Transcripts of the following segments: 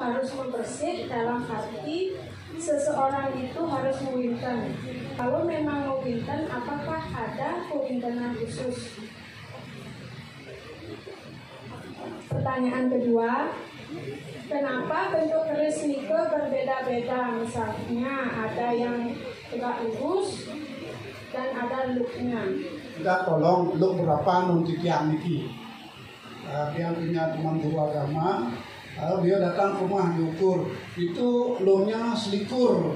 harus membersih dalam arti seseorang itu harus mewinten. Kalau memang mewinten, apakah ada pewintenan khusus? Pertanyaan kedua, kenapa bentuk keris nike berbeda-beda? Misalnya ada yang tegak lurus dan ada looknya. Kita tolong look berapa nanti tiang niki. Dia punya teman guru agama, lalu dia datang ke rumah diukur, itu looknya selikur.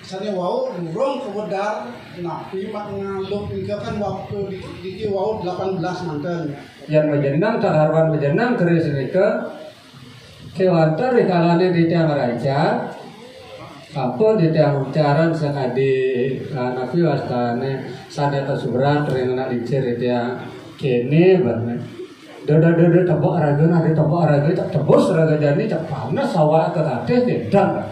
Misalnya wow, burung kewedar, napi makna look niki kan waktu diki wow 18 mantan. Yang menjenang tak harwan menjenang keris nike kewantar di kalane di tiang raja apa di tiang ucaran senadi nabi wastane saneta subrat ringana licir di tiang kene banget dada tebak raga nadi tebak raga tak tebus raga jani tak panas sawah terate tidak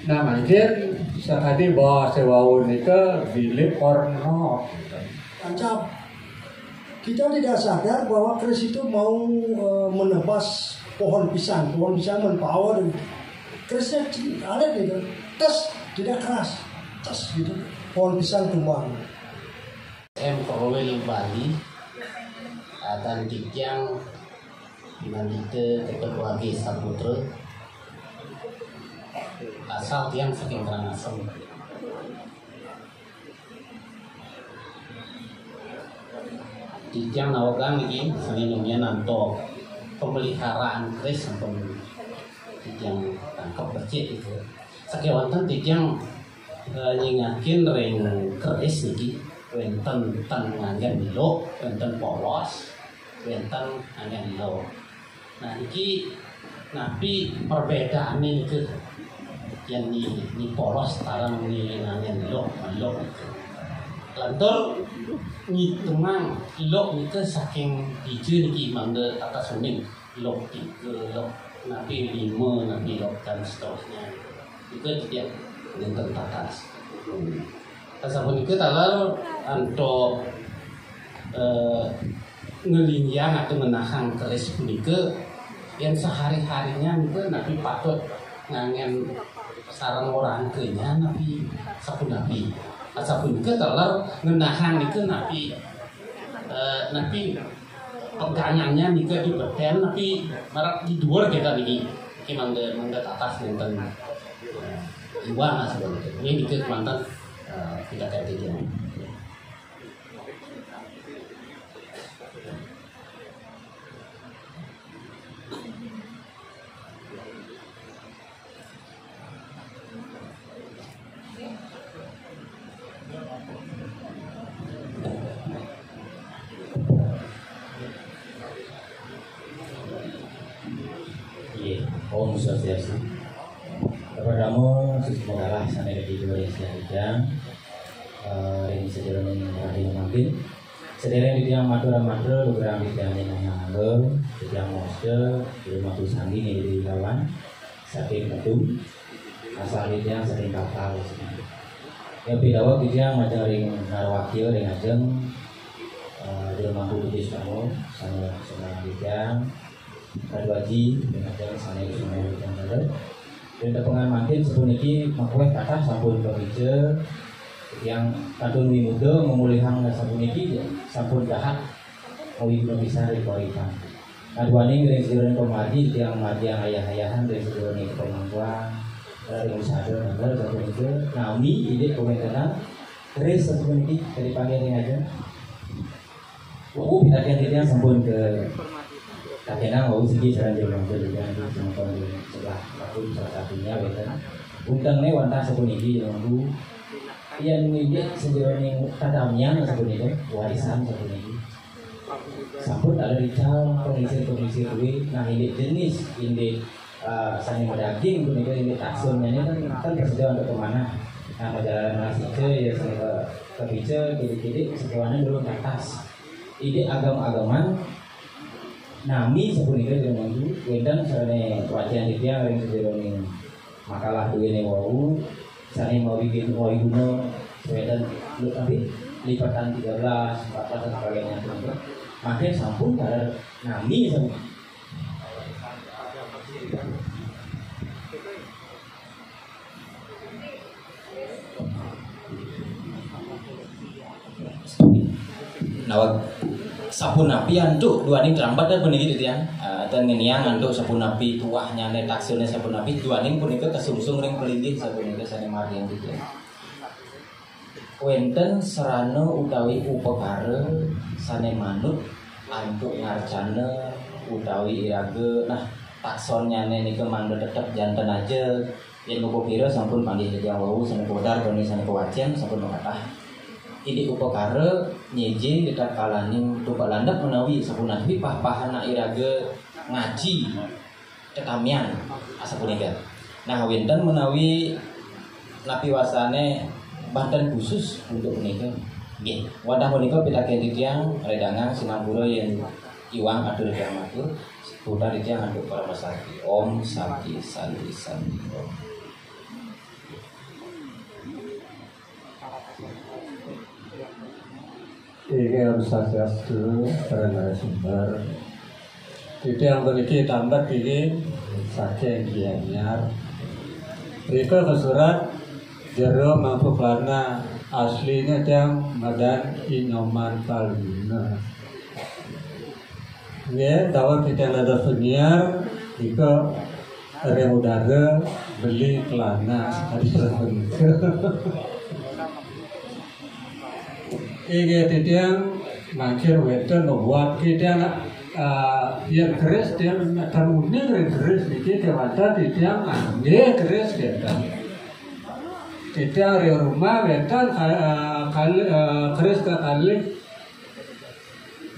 nah mungkin senadi bawa sewau nike bilik or not Ancap kita tidak sadar bahwa keris itu mau menebas pohon pisang mempower kerisnya ada gitu, tes tidak keras, tes gitu, pohon pisang tumbang. Korowel Bali dan Tikyang Mandite Keperwagi Saputra asal tiang saking Karangasem. Tikyang nawagan ini seninumnya nanto pemeliharaan keris sampun Tikyang tangkap becik itu. Sakewanten Tikyang nyingakin ring keris niki wenten nganggen milo, wenten polos, wenten nganggen milo. Nah iki napi perbedaan niku yang ni polos tarang ni nganggen milo. Lantur ngitungan lok itu saking hijau niki mangga atas suning lok 3 lok napi 5 napi lok dan seterusnya itu tidak dengan tatas. Asapun itu talar anto ngelinyang atau menahan keris punika yang sehari-harinya itu napi patut ngangen sarang orang kenya napi sapun napi. Asapun itu talar menahan itu napi pegangannya nika di beten napi marak di luar kita niki mangga atas nenten iwan sebenarnya ini nika mantan tidak kayak gitu. Om Swastiastu. Kepadamu semoga sampai di dua yang ini sederhana yang mungkin sederhana di tiang madura beberapa di tiang yang nganggur di tiang mosque di rumah tusangi di lawan saking ketum asal di tiang saking kapal yang pidawa di tiang macam ring narwakil ring ajeng di rumah bujis kamu sama di tiang Radwaji dengan jalan sana itu semua yang ada. Dan pengen makin sepuniki makweh kata sampun bekerja yang kadung muda memulihang sapuniki sampun jahat mau ibu bisa rekorikan. Kadwani dari sejarah pemadi yang madi yang ayah-ayahan dari sejarah ini kemampuan dari usaha dan sampun itu. Naomi ide komentar keris sapuniki dari pagi ini aja. Kita yang sampun ke Kakena mau segi jalan jalan yang di sebelah aku salah satunya betul. Untang nih wanta satu niki yang yang ini sejauh ini kadamnya satu niki warisan satu niki. Sampun ada rical kondisi duit. Nah ini jenis ini sani daging tuh ini taksumnya ini kan bersedia untuk kemana? Nah perjalanan nasi ke ya sani ke bice kiri semuanya dulu ke atas. Ini agam-agaman nami sepunika dengan itu, kemudian sarane wajan dia yang sejauh makalah dua ini wau, sarane mau bikin wau guna, kemudian lu tapi lipatan 13, 14 dan sebagainya itu, makin sampun karena nami Nawag sapun napi antuk dua ning terambat dan puniki titian dan ngenian antuk sapun napi tuahnya ne taksune sapun napi dua ning punika kesungsung ring pelindih sapunika sane marian titian. Wenten serana utawi upakara sane manut antuk ngarcana utawi iraga nah taksonnya nika mangga tetep janten aja yen upo pira sampun panggih titian wau sane kodar kene sane kewacen sampun kathah. Ini upakara nyeje dekat kalaning tupak landap menawi sapunapi pah-pahana iraga ngaji tetamian asapunika. Nah wenten menawi napi wasane banten khusus untuk menika. Nggih, wadah menika pitaken titiang redangan sinambura yen iwang atur titiang matur, putar titiang untuk para masaki. Om Santi Santi Santi. Ini harus satu para narasumber. Itu yang memiliki tambah ini saking gianyar. Mereka ke surat jero mampu karena aslinya yang madan inoman paluna. Ya, dapat kita ada penyiar jika ada udara beli kelana sekali Ege titiang mangkir weten buat kita yang keras dia tamunya keras dikit kewata titiang angge keras kita titiang di rumah weten keras ke kali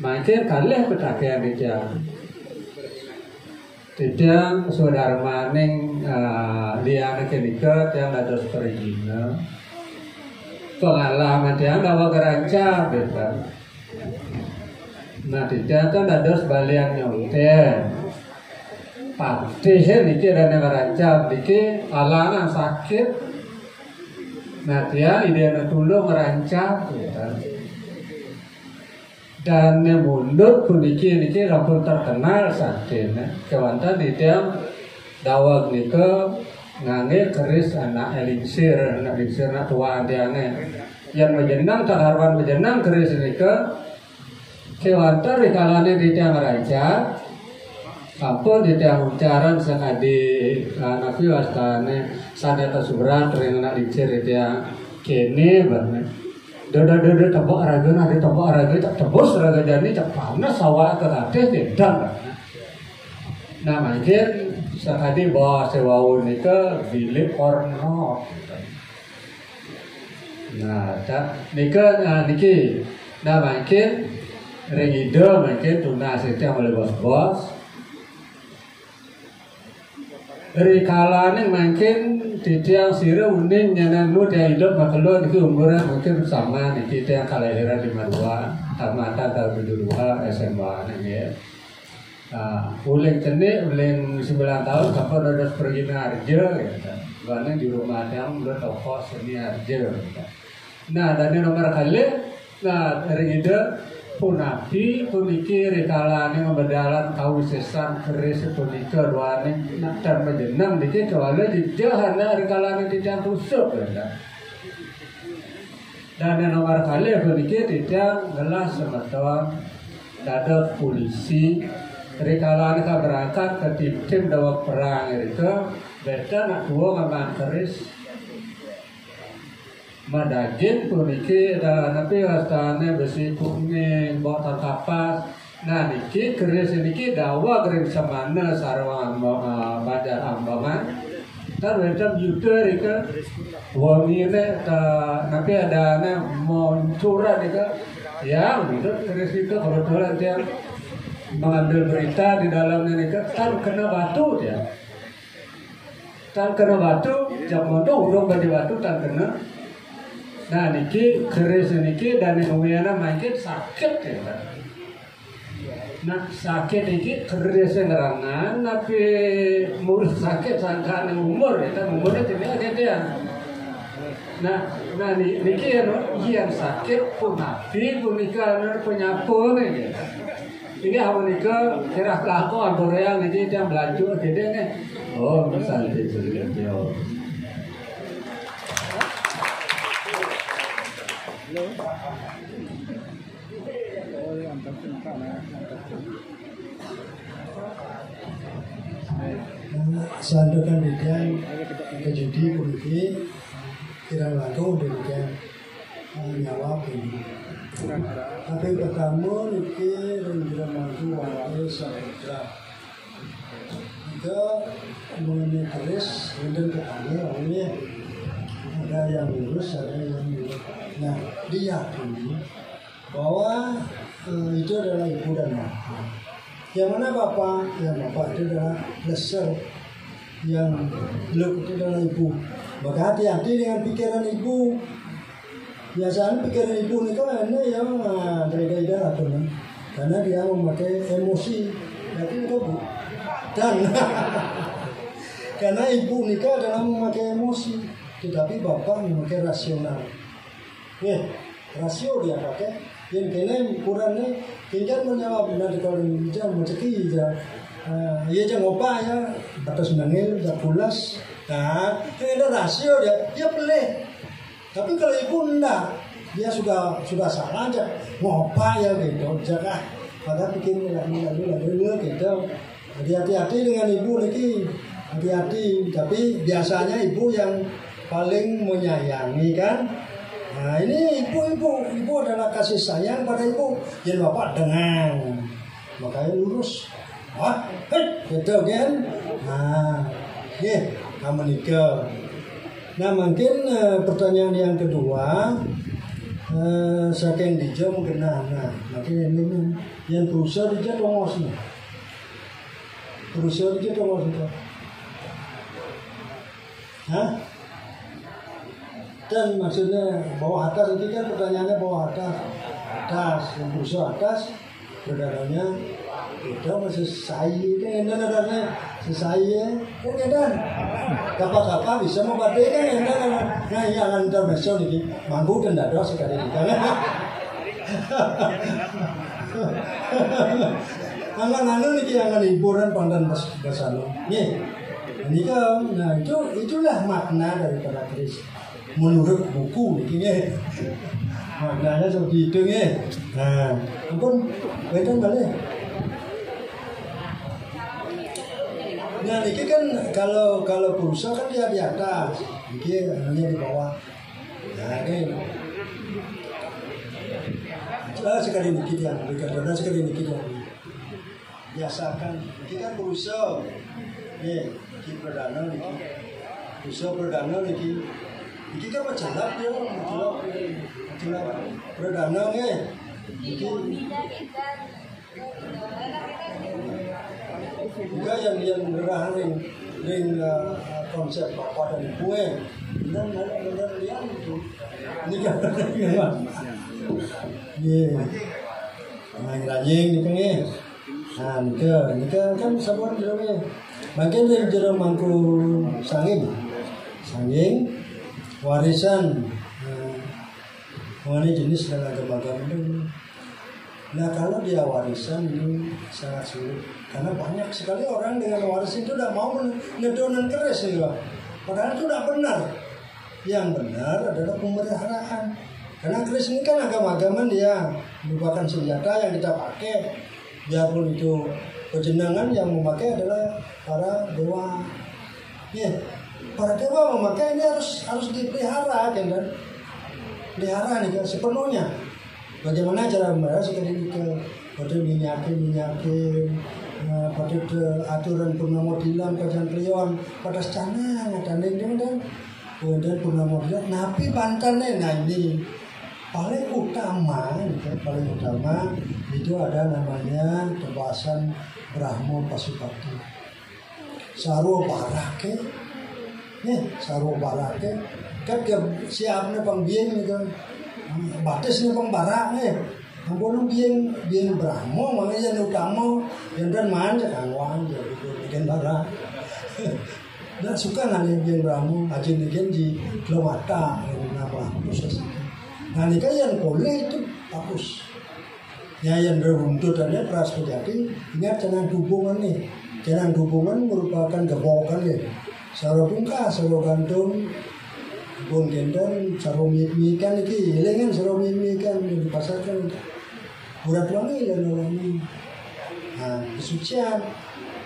mangkir kali petakian titiang saudara maning dia anak nikah yang ada perizinan pengalaman dia bawa geranca beda. Nah tidak kan ada sebalian nyonten. Pasti niki dan geranca niki alangan sakit. Nah dia ide tulung geranca beda. Dan mulut puniki rampun terkenal sakit. Kewantan di tiang dawag nika ngangge keris anak eliksir nak tua diane yang menjenang takarwan menjenang keris nika kewantar rikalane di tiang raja apa di tiang ucaran sakadi nabi wastane sadeta surat ringna eliksir di tiang kene banget dodo tebak raga nade tebak raga tak tebus raga jani tak panas sawah keratih tidak nah mungkin sakadi bawa sewau nika bilik orno. Nah, nika niki, nah mungkin regido mungkin tunas itu yang oleh bos-bos. Rikalane mungkin titiang sira uning nyanan nu dia hidup makelo niki umurnya mungkin sama niki yang kelahiran 52, tamatan tahun 72 SMA niki. Uling cenik, uling 9 tahun sampai udah pergi ke Arjo gitu. Karena di rumah yang udah toko seni Arjo gitu. Nah, dan nomor kali nah dari itu punapi puniki rikalane ngebedalan kawisesan keris puniki doane nak dan menjenang diki kewala dijahana rikalane tidak tusuk gitu. Dan nomor kali puniki tidak gelas semeton dada polisi Rikalan ka berangkat ke tim dawak perang itu beda nak dua ngaman keris madagin puniki dan napi wastane besi kuning bawa kapas nah niki keris niki dawa kering samana sarwa badar ambangan tar beda yuda rika wamine napi ada mau curah rika yang itu keris itu kalau dolan dia mengambil berita di dalamnya nika tan kena batu dia tan kena batu jam mondo urung badi batu tan kena nah niki keris niki dan nuwiana mangkit sakit ya nah sakit niki keris ngerangan tapi murus sakit sangkaan umur ya kan umurnya tidak dia nah niki yang sakit pun nabi punika penyapun ya ini apa nika kira kelakuan Korea ini yang belanja gede nih. Oh, misalnya itu dia. Sandokan bidan kejudi kuliti kirang langkung demikian nyawa ini. Tapi pertama niki rendah mantu wakil samudra. Jika mengenai keris rendah petani orangnya ada yang lurus ada yang lurus. Nah diyakini bahwa itu adalah ibu dan bapak. Yang mana bapak? Yang bapak itu adalah leser, yang belum itu adalah ibu. Maka hati-hati dengan pikiran ibu. Biasanya pikiran ibu ini kan ya dari darah teman, karena dia memakai emosi. Berarti itu bu. Dan karena ibu nikah adalah memakai emosi, tetapi bapak memakai rasional. Rasio dia pakai. Yang kena ukurannya kita menjawab nanti kalau jangan menceki ya jangan opa ya batas nangil ya pulas. Nah ada rasio dia peleh. Tapi kalau ibu enggak, dia sudah salah aja ngopa ya gitu. Jangan maka bikin lalu gitu. Hati-hati dengan ibu lagi, hati-hati. Tapi biasanya ibu yang paling menyayangi kan. Nah ini ibu adalah kasih sayang pada ibu. Jadi bapak dengan makanya lurus. Gitu kan. Nah menikah. Nah mungkin pertanyaan yang kedua, saking dijauh mungkin nah makin ini yang berusaha dijauh tongos nih. Berusaha dijauh tongos itu. Dan maksudnya bawah atas ini kan pertanyaannya bawah atas yang berusaha atas berdarahnya itu masih saya kan darahnya sesaya kan edan kapal bisa mau badai kan edan nah iya kan intermezzo nih mampu dan dada sekali ini kan angan nih angan hiburan pandan basalo nih ini kan nah itulah makna daripada keris menurut buku nih maknanya seperti itu nih. Nah ampun betul balik. Nah ini kan kalau pulsa kan dia di atas, ini hanya di bawah. Nah ini sekali dikit ya, karena sekali dikit ya. Biasakan, ini kan pulsa, nih di perdana nih, pulsa perdana nih. Ini kan majalah dia, majalah perdana nih. Juga yang gerah ring konsep bapak dan ibu dan lihat itu ini kan rajing nih kan ini kan sabun jeruk bagian dari jeruk mangku sanging warisan mengenai jenis dan agama-agama itu. Nah kalau dia warisan ini sangat sulit karena banyak sekali orang dengan waris itu tidak mau menedonan keris nih Pak. Padahal itu tidak benar. Yang benar adalah pemeliharaan. Karena keris ini kan agama-agama dia merupakan senjata yang kita pakai. Biarpun itu pejenengan yang memakai adalah para dewa. Para dewa memakai ini harus dipelihara kan? Pelihara nih kan sepenuhnya. Bagaimana cara membayar sekali ke pada minyakin pada aturan purnama dilam kajian klion pada secana ngatanding dan kemudian purnama dilam napi bantannya. Nah ini paling utama itu ada namanya tebasan Brahmo Pasupati Sarwa Barake kan siapnya pangbieng itu batasnya pang barak ampun biang Brahmo makanya yang utama yang dan manja kan wang jadi bikin barak dan suka ngalih biang Brahmo aja di Kelomata apa proses nah ini kan yang boleh itu bagus ya yang beruntutannya peras kejati ingat jangan hubungan nih jangan hubungan merupakan gebokan nih sarwa bungka sarwa gantung bun gendang sarwa mikan iki lengan sarwa mikan dipasarkan urat wangi dan wangi. Nah, kesucian,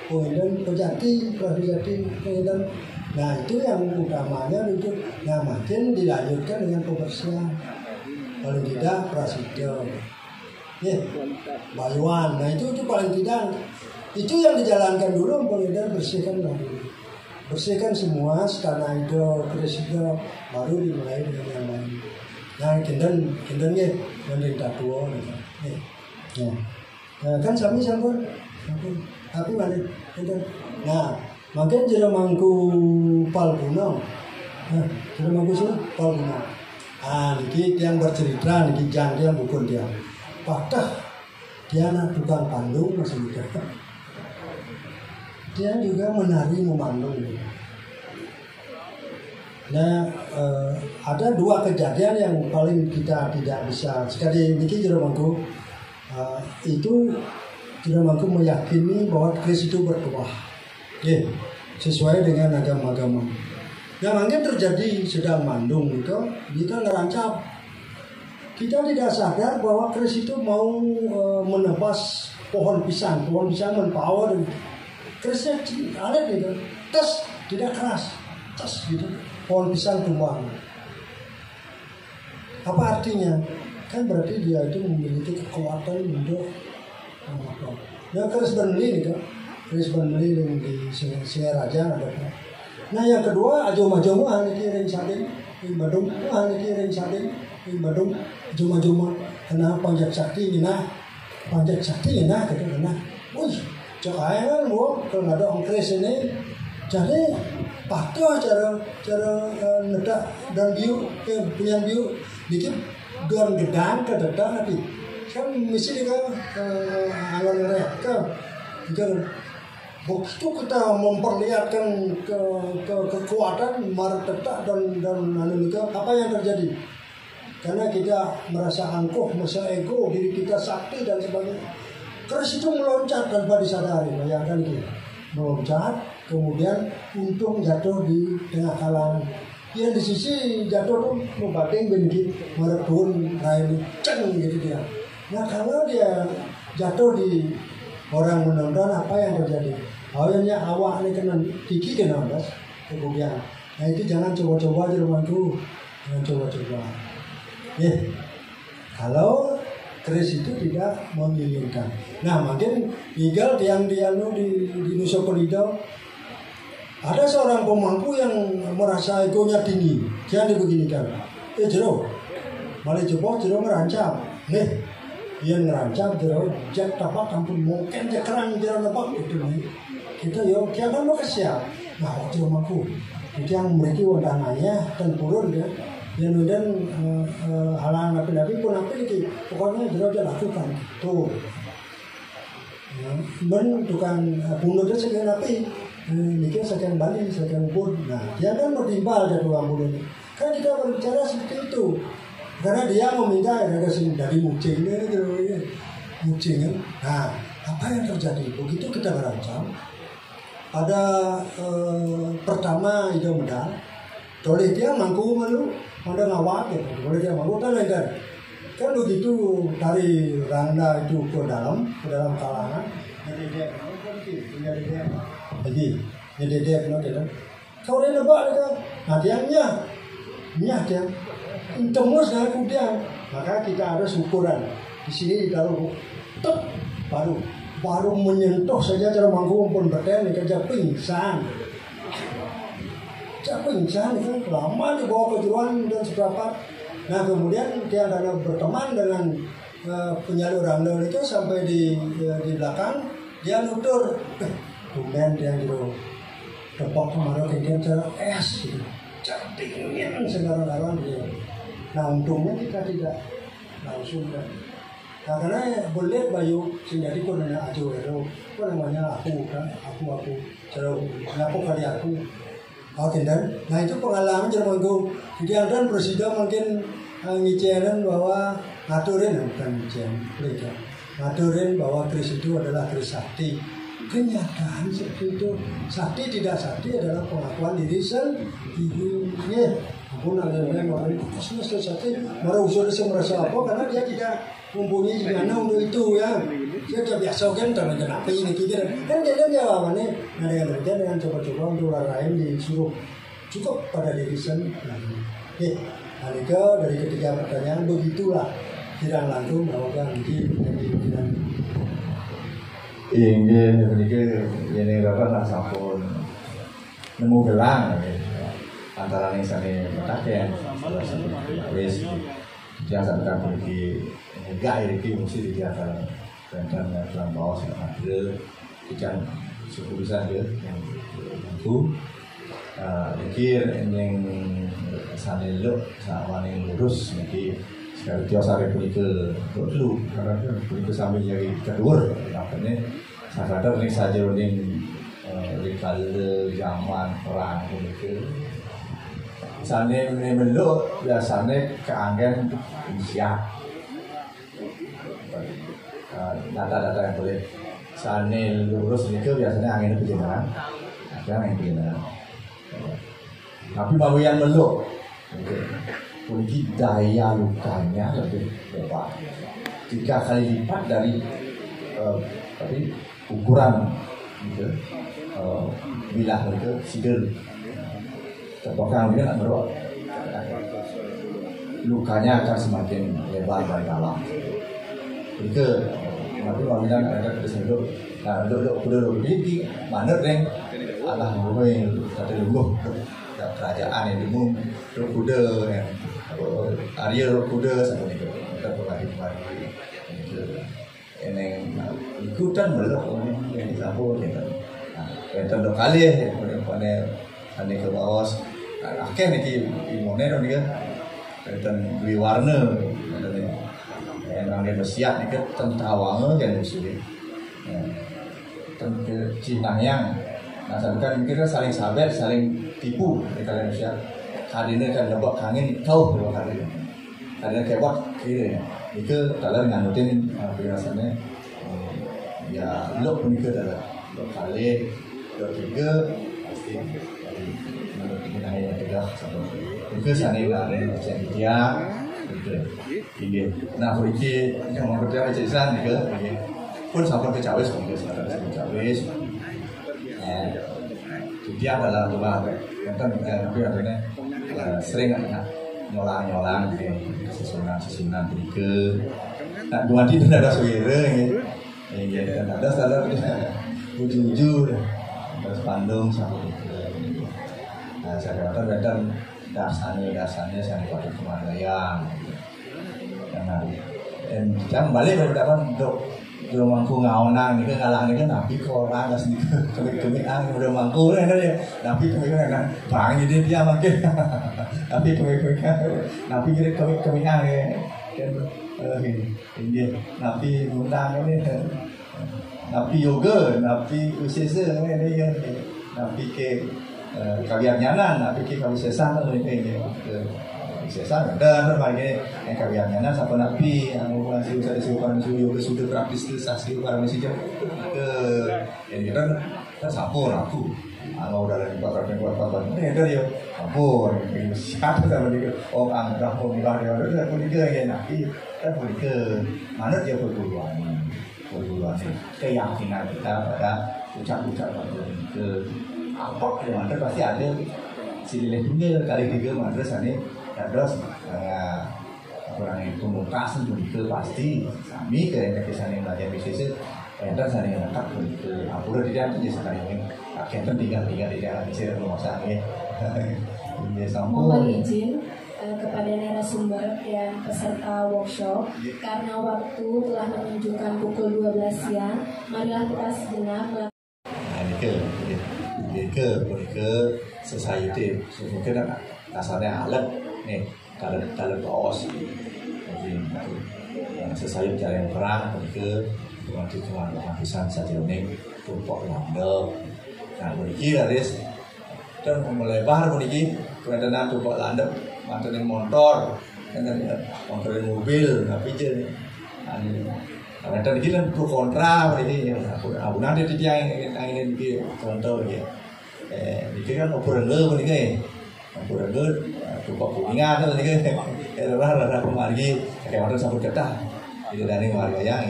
kemudian pejati, kemudian, nah itu yang utamanya itu. Nah makin dilanjutkan dengan pembersihan, paling tidak prasidya, bayuan. Nah itu paling tidak itu yang dijalankan dulu, kemudian bersihkan dulu. Bersihkan semua istana itu, presiden, baru dimulai dengan yang lain. Nah, kinden ya, yang tidak tua, ya. Nah, kan sami sampun, tapi mana kinden. Nah, makin jero mangku palguna, jero mangku sih palguna. Ah, niki yang bercerita, niki jangan yang bukan dia. Patah, dia anak tukang pandung masih juga. Dia juga menari memandung. Nah, ada dua kejadian yang paling kita tidak bisa. Sekali niki jero mangku itu jero mangku meyakini bahwa Kris itu bertuah, sesuai dengan agama-agama. Yang mungkin terjadi sedang mandung itu, kita ngerancap. Kita tidak sadar bahwa Kris itu mau menebas pohon pisang menpower. Krisnya alat gitu, tes tidak keras, tes gitu, pohon pisang tumbang. Apa artinya? Kan berarti dia itu memiliki kekuatan untuk apa? Nah, Kris Bernli gitu, Kris Bernli di Singaraja ada. Nah yang kedua ajoma-joma niki ring sading, Badung, niki ring sading, Badung, joma-joma, karena panjat sakti gitu nah, wih. Cakayan bu, kalau nggak ada ongkris ini, jadi patuh cara nedak dan biu, punya biu, dikit don gedang ke dedak nanti, kan mesti juga alon mereka, kan begitu kita memperlihatkan kekuatan marah dedak dan anulika, apa yang terjadi? Karena kita merasa angkuh, merasa ego, diri kita sakti dan sebagainya. Kris itu meloncat tanpa disadari, bayangkan gitu. Meloncat, kemudian untung jatuh di tengah kalangan. Yang di sisi jatuh tuh membating benci, merebun, raih, ceng gitu dia. Nah kalau dia jatuh di orang menonton, apa yang terjadi? Awalnya awak ini kena gigi kena mas, kemudian. Nah itu jangan coba-coba di rumah tuh, jangan coba-coba. Kalau Kris itu tidak menginginkan. Nah, makin tinggal di Nusa Penida ada seorang pemangku yang merasa egonya tinggi. Jangan dibeginikan. Jero, malah jero ngerancam. Dia ngerancam jero, jak tapak kampung mungkin jak kerang jero napak itu nih. Kita yo, kita kan mau kesiap. Nah, jero mangku. Itu yang memiliki wandananya dan turun dia. Dan kemudian halangan napi pun itu pokoknya dia lakukan tuh tukang bunuh dia sekian napi mikir sekian balik sekian pun. Nah dia kan bertimbal jatuh bunuh ini kan kita berbicara seperti itu karena dia meminta dari mucingnya gitu mucing. Nah apa yang terjadi begitu kita berancam pada pertama itu medal oleh dia mangku malu ada ngawak gitu, oleh dia mangku kan begitu dari randa itu ke dalam kalangan, jadi dia kena gitu. Kau dia nebak gitu, nah dia dia tembus dari kudian, maka kita ada ukuran di sini ditaruh, baru menyentuh saja cara mangku pun berten kerja pingsan. Pingsan itu lama dibawa ke Juruan dan seberapa. Nah kemudian dia karena berteman dengan penyalur randol itu sampai di belakang dia nutur, kemudian dia gitu tepok kemarin kemudian cara es gitu, cantiknya sekarang dia. Nah untungnya kita tidak langsung kan. Nah karena boleh bayu sendiri pun ada ajuero, apa namanya aku cara ngapu kali aku. Oke dan, nah itu pengalaman Jermanku. Jadi dan presiden mungkin ngiceren bahwa ngaturin bukan ngiceren, ngaturin bahwa Kris itu adalah Kris sakti. kenyataan seperti itu. Sakti tidak sakti adalah pengakuan diri sendiri. Pun ada yang orang itu sakti marah usul merasa apa karena dia tidak mempunyai dana untuk itu ya. Dia sudah biasa kan dengan apa ini kita kan dia jawabannya ada yang berbeda dengan coba-coba untuk orang lain disuruh cukup pada diri sendiri. Alika dari ketiga pertanyaan begitulah tidak langsung bahwa nanti pimpinan ingin ini bapak sampun nemu gelang antara nih sani pakaian wes jasa kan pergi enggak ini mesti dijaga dan dalam bawah ada ikan sepulusan dia itu pikir yang sani lo sama yang lurus nanti sekali tiasa republik dulu karena republik sambil jadi kedua makanya saya sadar ini saja ini kala zaman perang republik sana menelo biasanya keanggen siap data-data yang boleh sana lurus itu biasanya angin perjalanan ada angin perjalanan tapi mau yang melo memiliki daya lukanya lebih hebat 3 kali lipat dari ukuran gitu, bilah itu sidel terpakang dia nak berok lukanya akan semakin lebar dan dalam itu tapi apabila ada kesentuh duduk di mana reng Allah mungkin ada lungguh kerajaan yang dimung kuda yang Arya kuda sampai itu kita kembali ini ikutan belok yang ditabur gitu yang terdua kali pada ane ke bawah akhirnya di moner dia dan beli warna yang namanya bersiap ni ke tentawang kan musuh tentang Cina yang nah kan kira saling sabar saling tipu di kalian manusia kadine kan lebok angin tahu kalau kadine kebak kira itu dalam nganutin biasanya ya lo pun itu adalah lo kali lo 3 pasti menurut kita yang tidak itu sana ada macam dia itu ini nah berarti yang mau berjalan cerita ni ke pun sampai ke Cawes pun ke Cawes dia adalah dua kan tapi artinya sering nyolang susunan berike nak dua itu ada suara ya dan ada salah jujur terus Bandung sampai nah saya katakan dasarnya saya pakai Kemandayang karena dan kita balik beberapa untuk udah mampu ngaonang itu ngalah ini kan nabi korang nggak sendiri kemik udah mampu kan dia nabi kemik kan bang jadi dia makin nabi kemik nabi jadi kemik ya kan ini nabi undang ini nabi yoga nabi usese ini ya nabi ke kawian nyanan nabi ke kawian sesang ini sesang dan berbagai yang kawiannya sampai nabi yang hubungan siu para siu sudah praktis ke saksi para manusia ke ini kan sampur aku kalau udah dari pakar ini dari sampur siapa sama dia orang dah mau bilang dia udah boleh ke ya nabi kan boleh ke mana dia perguruan keyakinan kita pada ucap-ucap ke apa yang ada pasti ada silih punya kali 3 madrasah ini terus orang itu pemungkasan begitu pasti kami ke sana belajar bisnis dan sana yang tak begitu apalagi tidak jadi sekarang ini akhirnya tinggal tidak bisa rumah sakit mohon izin kepada narasumber dan peserta workshop karena waktu telah menunjukkan pukul 12 siang marilah kita sejenak ke society mungkin asalnya alat nih kalau kaos jadi sesayap jalan perang ke waktu cuma habisan saja nih tumpuk landau nah begini aris dan melebar begini kemudian tumpuk landau mantuin motor dengan mobil tapi jadi Kadang iki kan pro kontra ini aku nanti dia ingin iki contoh ya. Iki kan obrol meniki. Obrol cukup kuningan tuh niki. Rara kemari kayak orang sambut ketah. Itu dari warga yang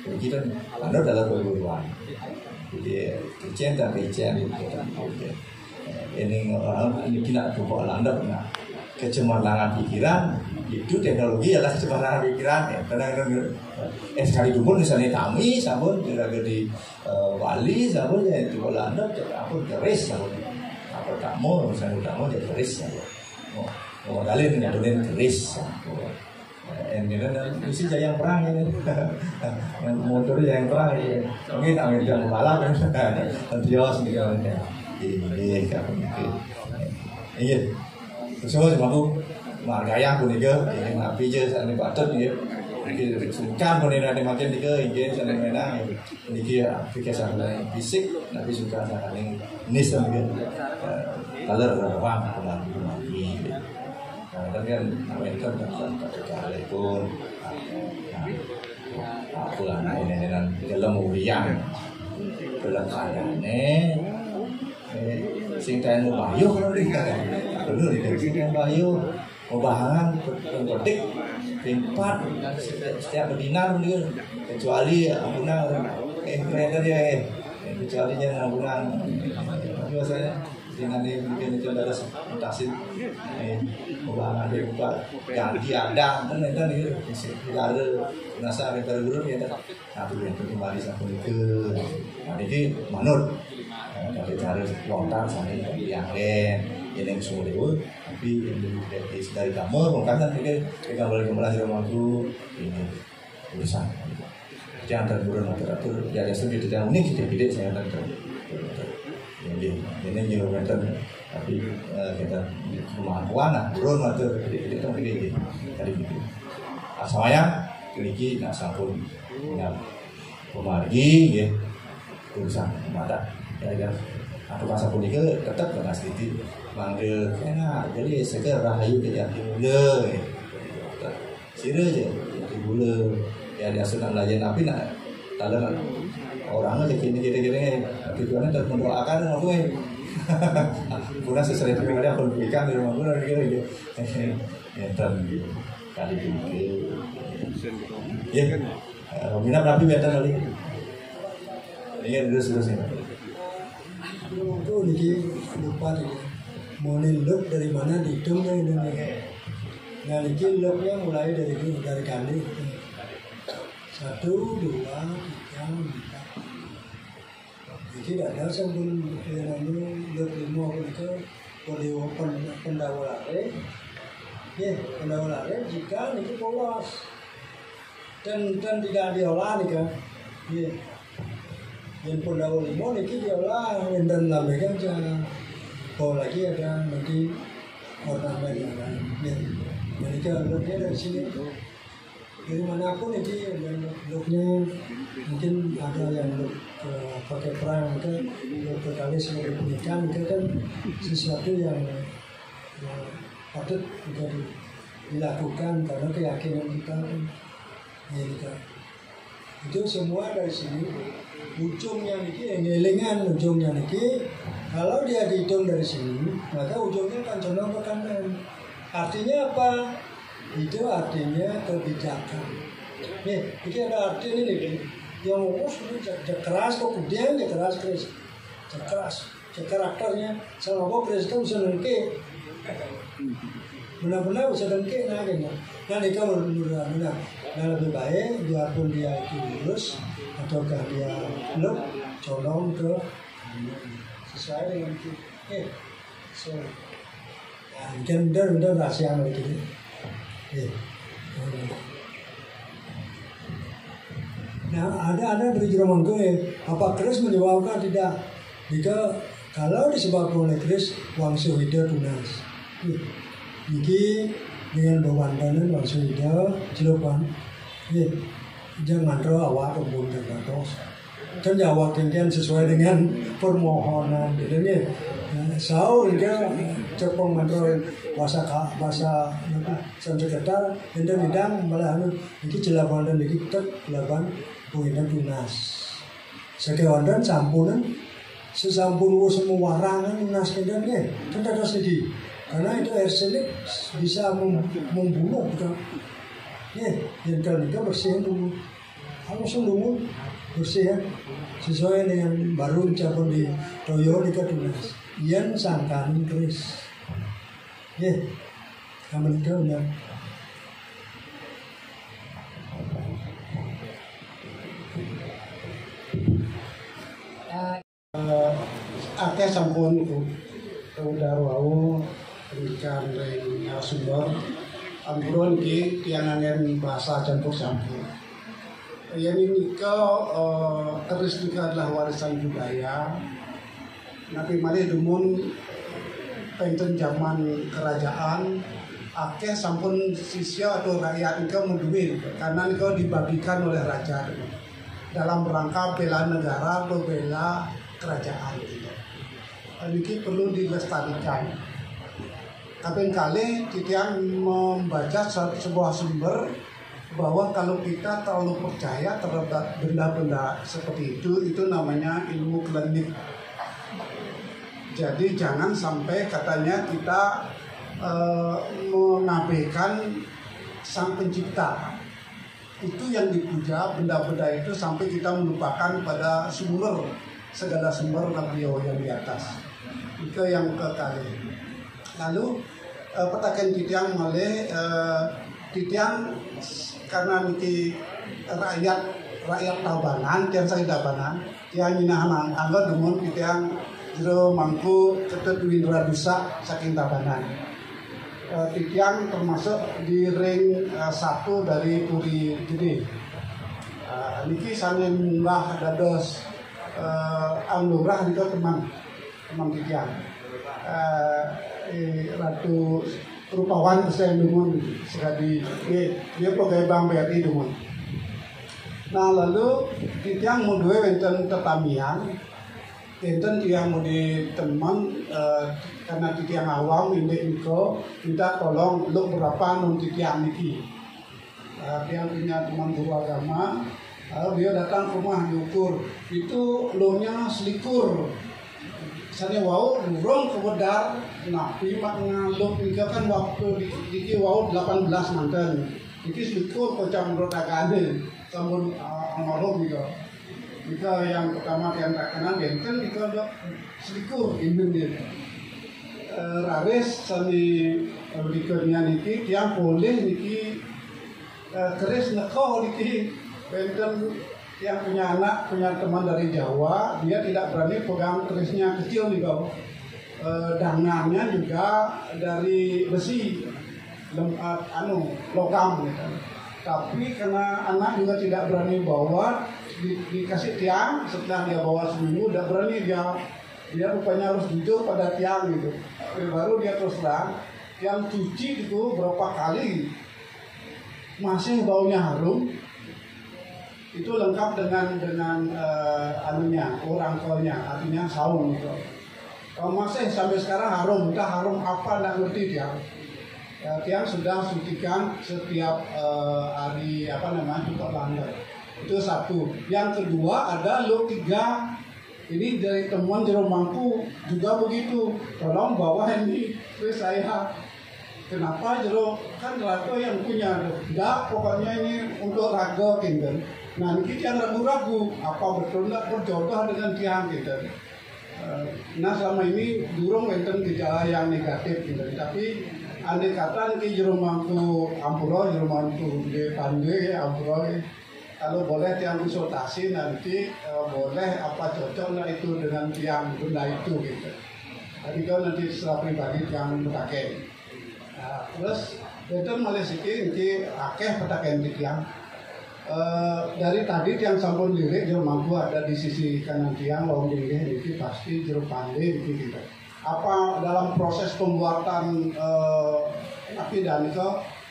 iki kan anda dalam perguruan. Jadi kecen dan kecen ini orang ini kita cukup landap kecemerlangan pikiran itu teknologi adalah kecemerlangan pikiran ya kadang-kadang sekali dulu misalnya kami sabun di Bali sabun ya itu landap apa keris sabun apa kamu misalnya kamu jadi keris mau dalin nyadurin keris ini kan isi yang perang ini yang motor yang perang ini mungkin Amerika balap kan antios nih kan ini kan iya semua aku margaya aku nih ini ngapi aja sana patut nih ini sungkan pun ini ada makin nih ini sana mana ini aplikasi fisik tapi suka sana ini sama color warna lagi dan kan Amerika kan kali pun aku lah ini dengan dalam urian dalam keadaannya sing tayan bayu kalau dikatakan dulu sing tayan bayu bahangan penting tempat setiap bedinar dia kecuali ambunan mereka dia kecuali yang ambunan biasanya dengan bikin itu ada mutasi bahangan dia buka ganti ada kan itu tidak ada nasa kita dulu ya tapi yang kembali sampai ke ini manut dari cara lontar sampai yang lain yang semua itu tapi dari kamu bukan kan ini kita boleh kembali rumahku ini urusan jangan terburuk teratur ya ada sedikit yang unik tidak saya tentu ini juga tapi kita kemampuan turun atau kita begini tadi begitu asalnya keliki nak sampun dengan pemargi ya urusan mata ya aku pasal pun juga tetap dengan sedikit manggil enak jadi segera rahayu ke yang dimula sira je dimula ya dia senang layan tapi nak tak ada orang aja kini tujuannya untuk mendoakan aku guna sesuai dengan aku berikan di rumah guna gitu ya kali ini ya minat rapi betul kali ini terus ini itu lagi lupa nih mau look dari mana dihitungnya ini nah lagi looknya mulai dari kali 1, 2, 3, 4 jadi ada sebelum look 5 itu boleh pendawalare ya pendawalare jika ini polos dan tidak diolah nih kan ya yang pendawal 5 ini diolah dan lambaikan jangan kalau lagi ada nanti ornamen yang lain ya jadi kalau looknya dari sini dari manapun ini looknya mungkin ada yang look pakai perang itu look berkali sebagai pernikahan itu kan sesuatu yang patut juga dilakukan karena keyakinan kita kan ya kita itu semua dari sini ujungnya niki ngelingan ujungnya niki kalau dia dihitung dari sini maka ujungnya kan condong ke kanan artinya apa itu artinya kebijakan nih ini ada arti ini nih yang keras kok kemudian keras karakternya sama kok presiden bisa nengke benar-benar bisa nengke nah gitu nah itu benar nah lebih baik biarpun dia itu lurus ataukah dia look colong ke sesuai dengan itu so mungkin benar rahasia gitu nah ada dari Jeromangku apa keris menyebabkan tidak jika kalau disebabkan oleh keris wangsu hida tunas ini dengan bebandanan wangsu hida jelupan jangan awak kebun terbatas kan awak kengkian sesuai dengan permohonan jadi sau hingga cepong mantra bahasa Sansekerta dan bidang malah ini jelaban dan ini tek jelaban kuinan tunas. Sekewandan sampunan sesampun semua warangan tunas kedan kan ada sedih. Karena itu arsenik bisa membunuh kita. Yang kita bersih dulu. Harus dulu bersih ya. Sesuai dengan baru ucapan di Toyo di tunas. Yang sangkan keris. Kami itu ya. Akeh sampun udah wau pendidikan dari sumber amburon ki tiang angin bahasa campur-campur. Yang ini terus juga adalah warisan budaya. Nabi mari dumun penten zaman kerajaan akeh sampun sisya atau rakyat engkau menduit karena engkau dibagikan oleh raja dalam rangka bela negara atau bela kerajaan. Ini perlu dilestarikan. Kadang-kali kita membaca sebuah sumber bahwa kalau kita terlalu percaya terhadap benda-benda seperti itu namanya ilmu klinik. Jadi jangan sampai katanya kita mengabaikan sang pencipta. Itu yang dipuja benda-benda itu sampai kita melupakan pada segala sumber beliau yang di atas. Itu yang kekali. Lalu petakan titiang malih titiang karena niki rakyat Tabanan tiang saya Tabanan tiang minahan anggo dumun titiang jero mangku ketut Windra Dusa saking Tabanan. Titiang termasuk di ring 1 dari Puri Gede. Niki saking munggah dados Alurah itu teman titiang. Ratu Rupawan saya dumun sekali dia pegawai Bank BRI dumun. Nah lalu titiang mudue wenten tetamian enten tiang mudi teman karena titiang awam indek niko minta tolong lu berapa non titiang niki. Tiang punya teman guru agama. Lalu dia datang ke rumah diukur itu lonya selikur. Misalnya wau burung kewedar napi mak ngaluk ini kan waktu di wau 18 manten. Iki selikur kocam rodagane sampun almarhum gitu. Jika yang pertama yang tak kenal benten itu ada selikur indun dia. Raris sani likurnya niki tiang boleh niki keris neko niki benten yang punya anak, punya teman dari Jawa, dia tidak berani pegang kerisnya kecil nih kau. Dangannya juga dari besi, logam gitu. Tapi karena anak juga tidak berani bawa, dikasih tiang, setelah dia bawa seminggu, tidak berani dia rupanya harus jujur pada tiang gitu. Baru dia terus terang, tiang cuci itu berapa kali masih baunya harum. Itu lengkap dengan orang tuanya, artinya saung gitu. Kalau masih sampai sekarang harum, entah harum apa tidak ngerti tiang. Tiang sudah suntikan setiap hari cukup langgar. Itu satu. Yang kedua ada lo 3. Ini dari temuan jero mangku juga begitu. Tolong bawa ini ke saya. Kenapa jero kan raga yang punya? Enggak, pokoknya ini untuk raga kinden. Nah, kita yang ragu-ragu apa betul tidak berjodoh dengan tiang kita. Nah, selama ini durung enten gejala yang negatif gitu. Tapi andai kata nanti jero mangku ampura, jero mangku di pandai ampura. Kalau boleh tiang konsultasi nanti boleh apa cocok lah itu dengan tiang benda itu gitu. Tapi kalau nanti secara pribadi yang pakai. Nah, terus itu mulai sikit nanti akeh petakan tiang. Dari tadi tiang sampun lirik jero mangku ada di sisi kanan tiang lawang dingin ini pasti jero pandai gitu. Apa dalam proses pembuatan api dan itu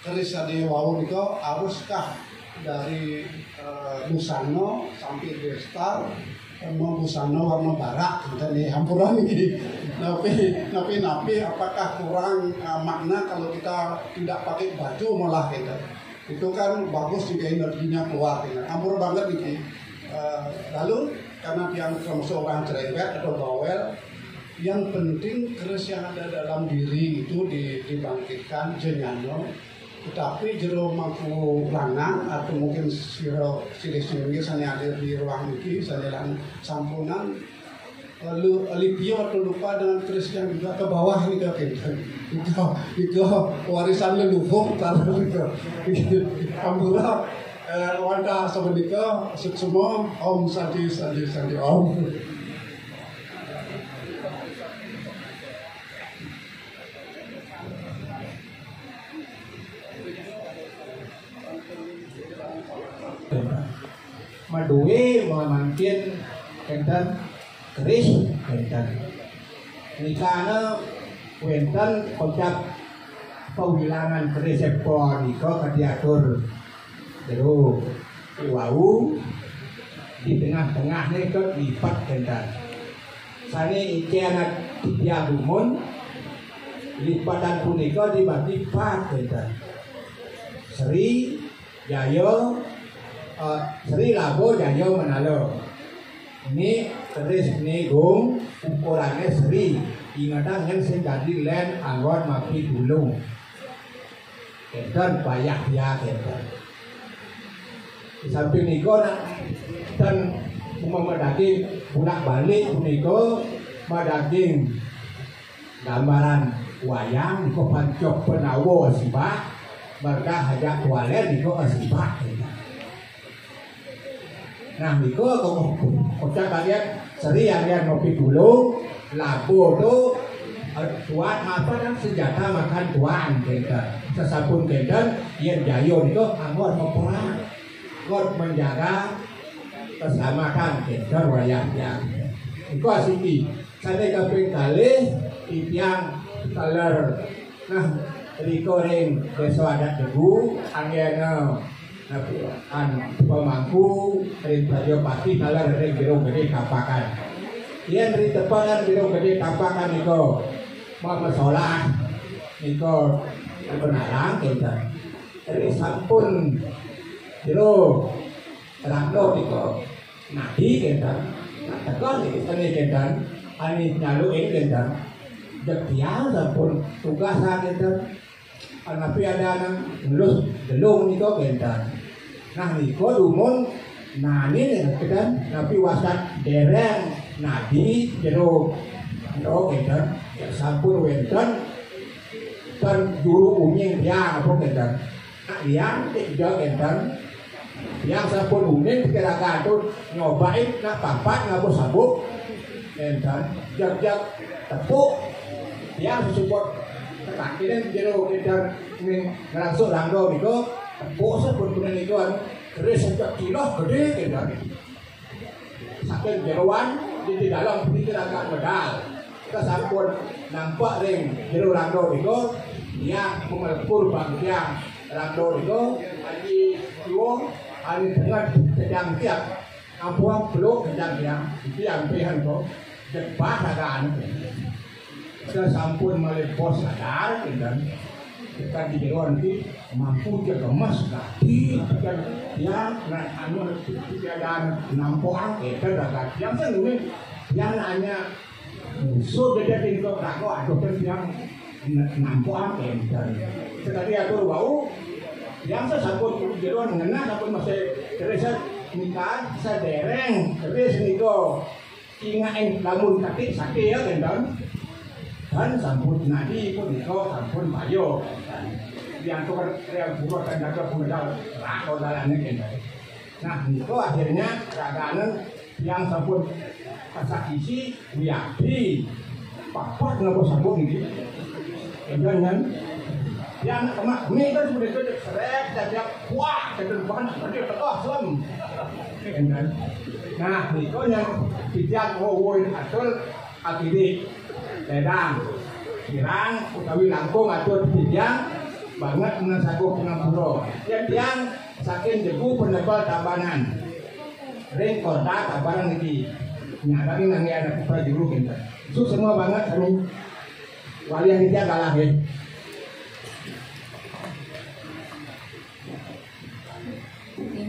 keris di wau itu haruskah dari busana sampai destar mau busana warna barak dan di hampuran ini. Napi apakah kurang makna kalau kita tidak pakai baju malah gitu. itu kan bagus juga energinya keluar. Ampur banget ini. Lalu karena yang termasuk orang cerewet atau bawel, yang penting keris yang ada dalam diri itu dibangkitkan jenyano, tetapi jero mangku lanang atau mungkin siro silih-silih sana ada di ruang ini sana sampunan lipio atau lupa dengan keris yang juga ke bawah ini itu warisan leluhur kalau itu ampura wanda semenika semua om santi om. Madue mangkin enten keris enten nikana wenten kocap pawilangan keris epon iko kadiatur jero wau di tengah-tengah nih ke lipat enten sane iki anak tiga gumun lipatan punika dibagi 4 enten Sri Jayo Sri Labo Jayo Manalo. Ini keris negung ukurannya Sri. Ingatan yang sendiri len anggot mapi dulu. Kedan banyak ya kedan. Di samping niko dan memadaging punak balik niko madaging gambaran wayang niko pancok penawo sibak. Marga hajak kualer niko asibak. Nah, niko kocak kalian Sri yang ngopi dulu, Labo tuh tuan apa kan senjata makan tuan kita. Sesapun kita yang Jayo niko anggot memperang, anggot menjaga keselamatan kita wayahnya. Niko asiki, saya kaping kali tiang kaler. Nah, niko ring besok ada debu, angin an pemangku ring Bajopati kalah ring birung gede kapakan. Yen ring depan birung gede kapakan niko mau masalah niko kebenaran kita. Ring sampun biro rangno niko nadi kita. Takon iki sene kita ani nyalu kita. Jeptiang sampun tugas kita. Napi ada nang lulus delung niko kita. Nah niko dumun nani kita napi wasak dereng nadi jero no kita sampun wenten dan juru unyeng dia apa kita yang tidak kita yang sampun unyeng kira-kira itu nyobain nak papat ngapu sabuk kita jak tepuk yang support kakinen jero kita ngerangsuk langdo niko tepuk sepun punen niko keris sejak kilo gede kita saking jeroan di dalam pikiran medal kita sampun nampak ring jero langdo niko yang mengelpur bagian langdo niko ali kiwo ali dengan sedang tiap ampuang peluk sedang tiang pihan ko cepat akan kita sampun melepos sadar kita di jeroan nanti mampu jaga emas kaki dan yang anu tiada nampoan kita dapat yang seneng yang hanya musuh dia tinggal rako atau yang nampoan kita sekali aku bau yang sampun jeroan ngena sampun masih terasa nikah sadereng terus niko ingain lamun kaki sakit ya kan dan sampun nadi pun niko sampun bayo yang tukar yang buat kan jaga pemedal rako dalamnya kan. Nah niko akhirnya keraganan yang sampun pasak isi wiyapi papat ngapa sampun ini jangan yang kemak ini kan sudah seret dan wah kedepan dia tengah selam kan. Nah niko yang tidak ngowin atul akhirnya ledang, kirang, utawi langkung atau tidang banget dengan sago pengapuro. Yang saking debu penebal tabanan, ring kota tabanan ini nyadari nanti anak kita juru kita. Itu semua banget kami wali yang dia kalah Om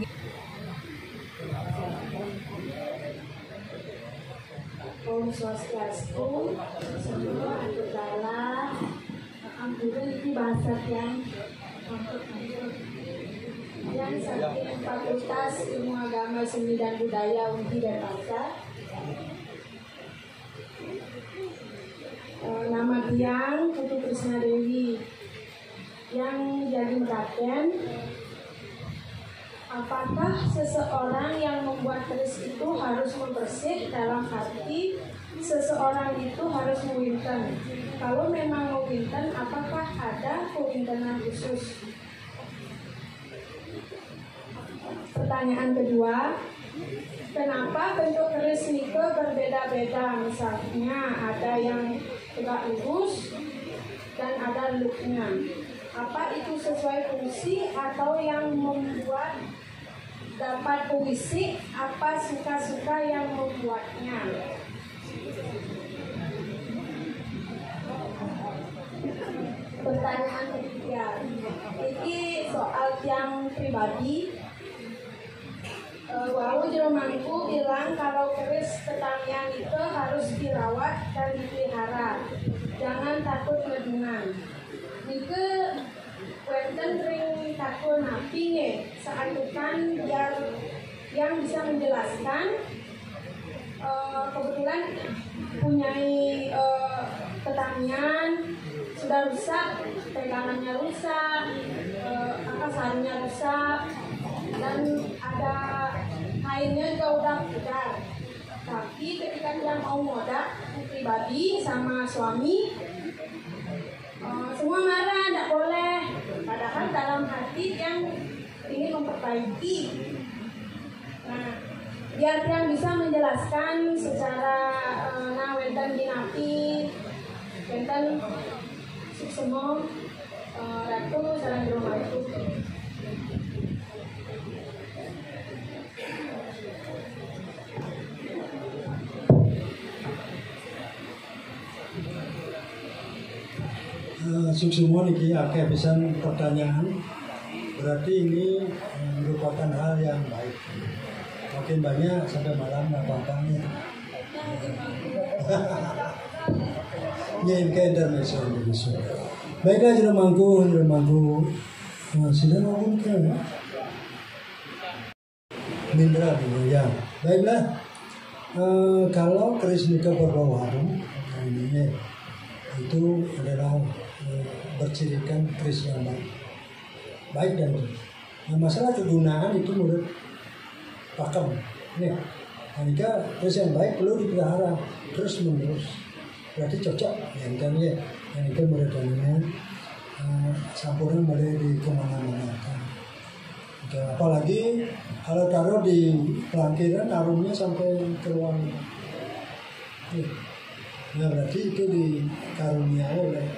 Swastiastu, semua adalah ampunan itu bahasa yang saking Fakultas Ilmu Agama, Seni dan Budaya Unti dan Bangsa. Nama Tiang Putu Krisna Dewi yang jadi meraten. Apakah seseorang yang membuat keris itu harus membersih dalam hati seseorang itu harus mewinten? Kalau memang mewinten, apakah ada pewintenan khusus? Pertanyaan kedua, kenapa bentuk keris nike berbeda-beda? Misalnya ada yang tegak lurus dan ada looknya. Apa itu sesuai fungsi atau yang membuat dapat puisi? Apa suka-suka yang membuatnya? Pertanyaan ketiga, ini soal yang pribadi. Wau Jermanku bilang kalau keris pertanian itu harus dirawat dan dipelihara, jangan takut ngedungan. Nike wenten ring takut napi nih, seadukan yang bisa menjelaskan. Kebetulan punyai pertanian sudah rusak, pegangannya rusak, sarunya rusak, dan ada kainnya juga udah pudar. Tapi ketika dia mau modal pribadi sama suami, semua marah, tidak boleh. Padahal dalam hati yang ingin memperbaiki. Nah, biar yang bisa menjelaskan secara wenten dinapi, wenten suksemo, ratu sarang rumah itu. Suksumo niki akeh pisan pertanyaan, berarti ini merupakan hal yang baik. Makin banyak sampai malam apa-apanya. Nyen ke intermezzo. Baiklah jeremangku, sudah ngomong ke Mindra dulu ya. Baiklah, kalau keris nikah berbau harum, ini itu adalah bercirikan keris yang baik dan baik. Nah, masalah kegunaan itu menurut pakem. Nih, jika keris yang baik perlu dipelihara terus menerus. Berarti cocok yang itu menurut kami sampurna boleh di kemana-mana. Apalagi kalau taruh di pelangkiran aromnya sampai ke ruang. Nah, berarti itu dikaruniai oleh.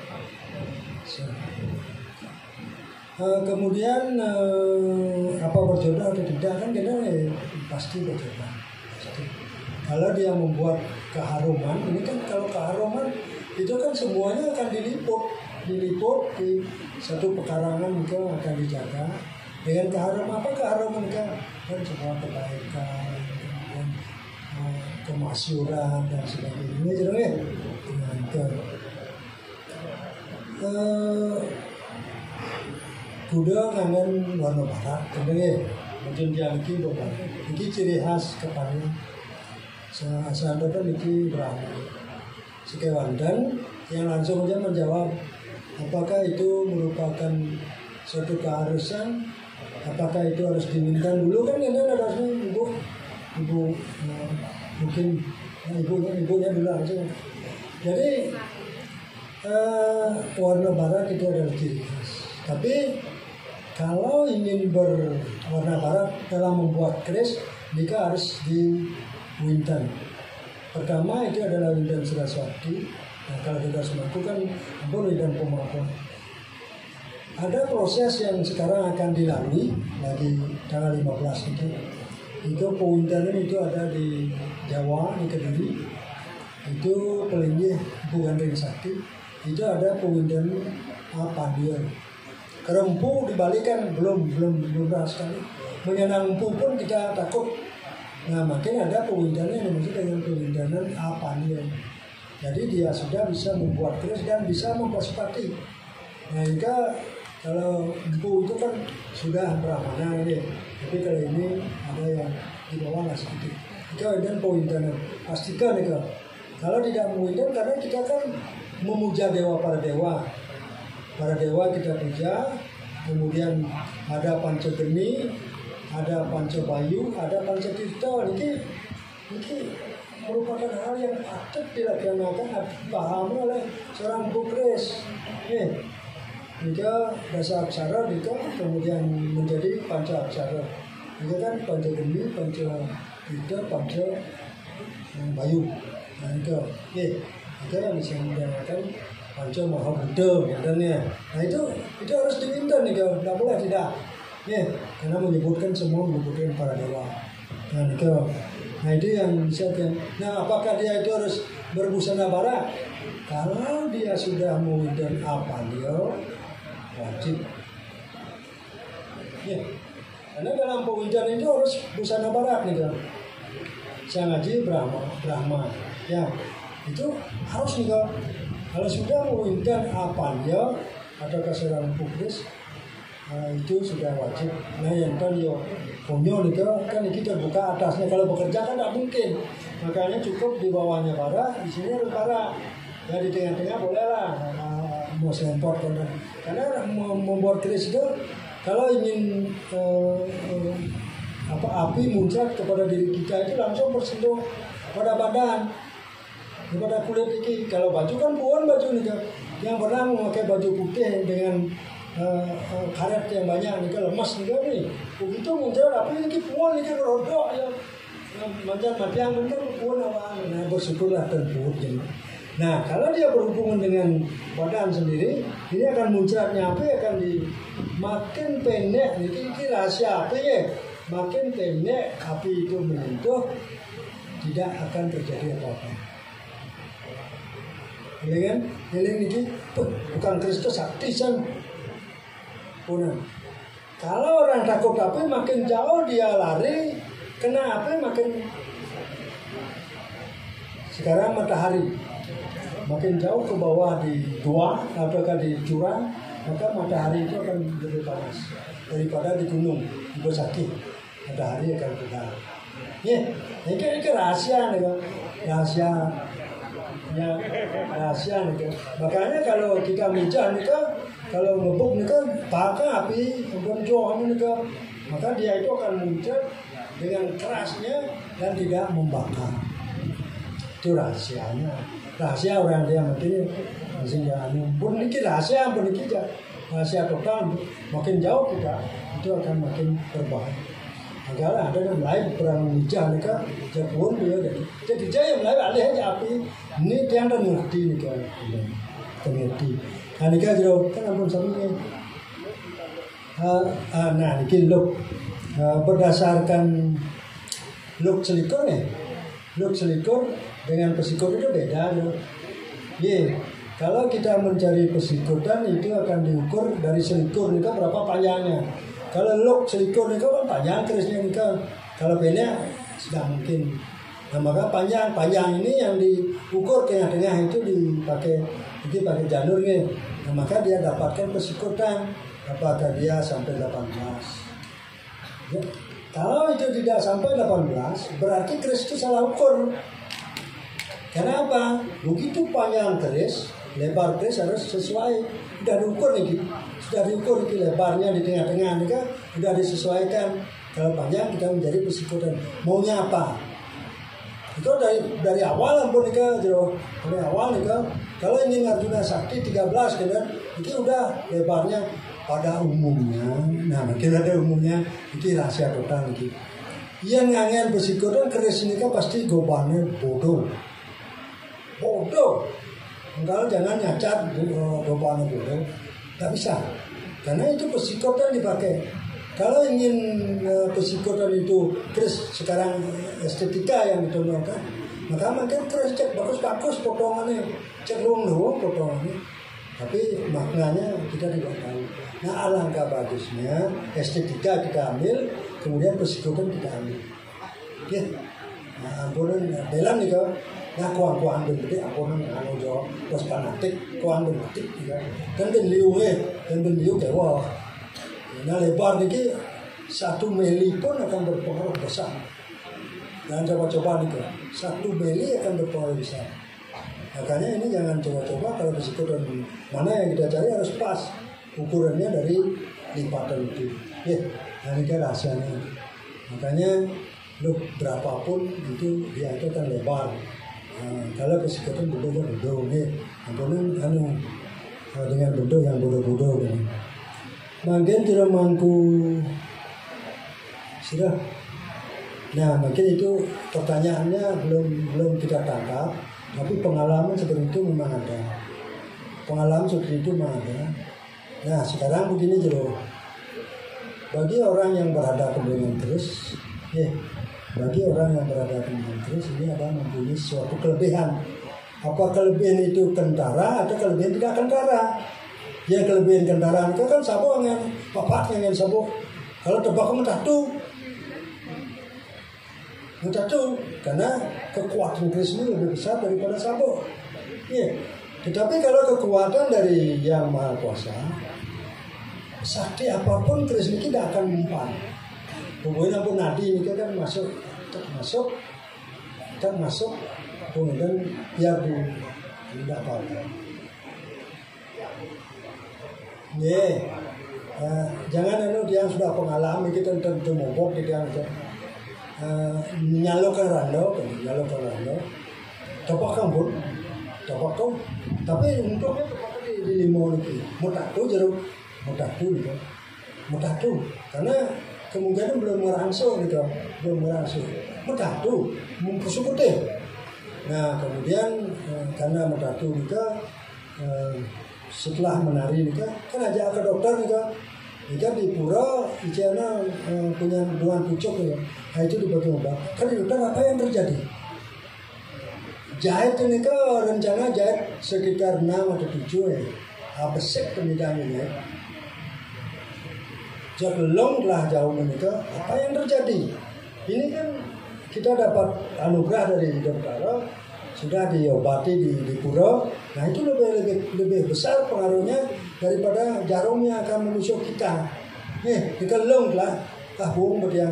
Kemudian apa berjodoh atau tidak kan kita pasti berjodoh. Kalau dia membuat keharuman, ini kan kalau keharuman itu kan semuanya akan diliput di satu pekarangan itu akan dijaga dengan keharuman. Apa keharuman kan semua kebaikan, kemasyuran dan sebagainya. Ini jelas ya. Kuda kangen warna barat, kemudian mungkin jangki barat. Ini ciri khas kepada seandainya itu berani. Sekian dan yang langsung saja menjawab, apakah itu merupakan suatu keharusan, apakah itu harus diminta dulu kan kita harusnya ibu mungkin ibunya dulu langsung. Jadi warna barat itu adalah ciri khas. Tapi kalau ingin berwarna barat dalam membuat keris, jika harus di winten. Pertama itu adalah winten Saraswati. Nah, kalau sudah semampu kan boleh dan pemampu. Ada proses yang sekarang akan dilalui lagi tanggal 15 itu. Itu pewintenan itu ada di Jawa, di Kediri. Itu Pelinggih bukan Ring Sakti. Itu ada pewintenan apa dia. Kerempu dibalikan belum sekali. menyenang empu pun kita takut. Nah makin ada pewindanan yang dimaksud dengan pewindanan apanion. Jadi dia sudah bisa membuat keris dan bisa mempersepati. Nah jika kalau empu itu kan sudah brahmana ini, tapi kalau ini ada yang di bawah lah sedikit. Jika dan pewindanan pastikan itu. Kalau tidak mewindan karena kita kan memuja dewa para dewa. Para dewa kita puja, kemudian ada Pancageni, ada Pancabayu, ada Pancatirta. Ini merupakan hal yang patut dilaksanakan, dipahami oleh seorang bukres. Jika dasa aksara, jika kemudian menjadi panca aksara. Jika kan Pancageni, Pancatirta, Pancabayu. Nah itu, jika bisa menggunakan Panca Mahabuddha katanya. Nah itu harus diminta nih kalau tidak boleh tidak. Karena menyebutkan semua menyebutkan para dewa. Nah itu yang bisa. Nah apakah dia itu harus berbusana bara? Kalau dia sudah mewindan apa dia wajib. Karena dalam pewindan itu harus busana barat nih kan. Saya ngaji Brahma. Ya itu harus nih kan. Kalau sudah mewindan apa dia atau keserangan publis, itu sudah wajib. Nah yang kan yo punya itu kan kita buka atasnya. Kalau bekerja kan tidak mungkin, makanya cukup di bawahnya bara, di sini ada bara. Ya di tengah-tengah boleh lah mau selempot karena membuat keris itu kalau ingin api muncrat kepada diri kita itu langsung bersentuh pada badan. Kepada kulit ini, kalau baju kan puan baju nih kan, yang pernah memakai baju putih dengan karet yang banyak nih kan lemas nih kan nih, begitu muncul apa ini puan nih kan rodok ya, macam yang bener puan apa, nah bersyukurlah terput jadi. Nah kalau dia berhubungan dengan badan sendiri, ini akan muncratnya api akan makin pendek, ini rahasia api ya, makin pendek api itu menyentuh, tidak akan terjadi apa-apa. Ini kan, ini bukan Kristus sakti san. Kalau orang takut api makin jauh dia lari, kena api makin. Sekarang matahari makin jauh ke bawah di gua atau di jurang, maka matahari itu akan lebih panas daripada di gunung di Besaki. Matahari akan kena. Ini rahasia nih kan, rahasia. Ya rahasia nih kan. Makanya kalau kita mijah nih kan, kalau ngebuk nih kan, pakai api bonjol nih kan, maka dia itu akan muncul dengan kerasnya dan tidak membakar. Itu rahasianya. Rahasia orang dia mati masih jangan. Pun ini rahasia, pun ini rahasia total. Makin jauh kita itu akan makin berbahaya. Agar ada yang lain perang mijah nih kan, jauh dia jadi yang lain alih aja api. Ini dia kan ngerti nih kan, ngerti. Nah ini kan jauh kan ampun sampai. Nah ini look berdasarkan look selikur nih, look selikur dengan pesikur itu beda loh. Kalau kita mencari pesikutan itu akan diukur dari selikur nih kan berapa panjangnya. Kalau look selikur nih kan panjang kerisnya nih kan. Kalau pendek sudah mungkin. Nah maka panjang ini yang diukur tengah-tengah itu dipakai janur nih. Nah maka dia dapatkan pesikutan. Apakah dia sampai 18? Ya. Kalau itu tidak sampai 18, berarti keris itu salah ukur. Kenapa? Begitu panjang keris, lebar keris harus sesuai. Sudah diukur nih, lebarnya di tengah-tengah nih kan, sudah disesuaikan. Kalau panjang kita menjadi pesikutan. Maunya apa? Itu dari awal ampun nih kan, dari awal nih kan. Kalau ingin Arjuna Sakti 13 kan, itu udah lebarnya pada umumnya. Nah, kira ada umumnya itu rahasia total nih. Yang ngangen pesikutan keris ini kan pasti gobannya bodoh. Kalau jangan nyacat gobannya bodoh. Tak bisa, karena itu pesikotan dipakai. Kalau ingin pesikotan itu keris sekarang estetika yang ditonjolkan, maka makin keris cek bagus potongannya, cek doang potongannya. tapi maknanya kita tidak tahu. Nah, alangkah bagusnya estetika kita ambil, kemudian persikutan kita ambil. Ya, nah, ampunan dalam nih kau, nah kuang berarti ampunan anu jawab pas fanatik kuang berarti, kan beliau dewa. Nah lebar nih 1 mili pun akan berpengaruh besar. Jangan coba-coba nih kau, 1 mili akan berpengaruh besar. Makanya ini jangan coba-coba kalau persikutan mana yang kita cari harus pas ukurannya dari lipatan itu. Ya, nah ini kan rahasianya. Makanya lu berapapun itu dia itu akan lebar. Nah, kalau persikutan bentuknya bodoh nih, ampunan dengan bentuk yang bodoh-bodoh kan. Mungkin tidak mampu sudah. Nah, mungkin itu pertanyaannya belum kita tangkap. Tapi pengalaman seperti itu memang ada. Pengalaman seperti itu memang ada. Nah sekarang begini Jero. Bagi orang yang berhadapan dengan terus, bagi orang yang berhadapan dengan terus ini ada mempunyai suatu kelebihan. Apa kelebihan itu kentara atau kelebihan tidak kentara? Yang kelebihan kendaraan itu kan sabuk dengan papak dengan sabuk. Kalau tebak mentatu, karena kekuatan Kristus lebih besar daripada sabuk. Tetapi kalau kekuatan dari Yang Maha Kuasa, sakti apapun Kristus tidak akan mempan. Pokoknya pun nadi ini kan masuk, kemudian biar tidak apa-apa. Jangan dia sudah pengalaman kita tentu mogok kita nyalokan rando, topak pun, tapi untungnya di limo lagi, mutatu karena kemungkinan belum merangsur mutatu, putih. Nah kemudian karena mutatu juga setelah menari juga kan ajak ke dokter juga. Jika di pura, Iciana punya duaan pucuk ya. Nah itu dibagi obat. Kan di hutan apa yang terjadi? Jahit ini kan rencana jahit sekitar 6 atau 7 ya. Besek pemidang ini. Jelong telah jauh menikah. Apa yang terjadi? Ini kan kita dapat anugerah dari dokter. Sudah diobati di pura. Nah itu lebih besar pengaruhnya daripada jarum yang akan menusuk kita. Dikelung lah. Buang berdiang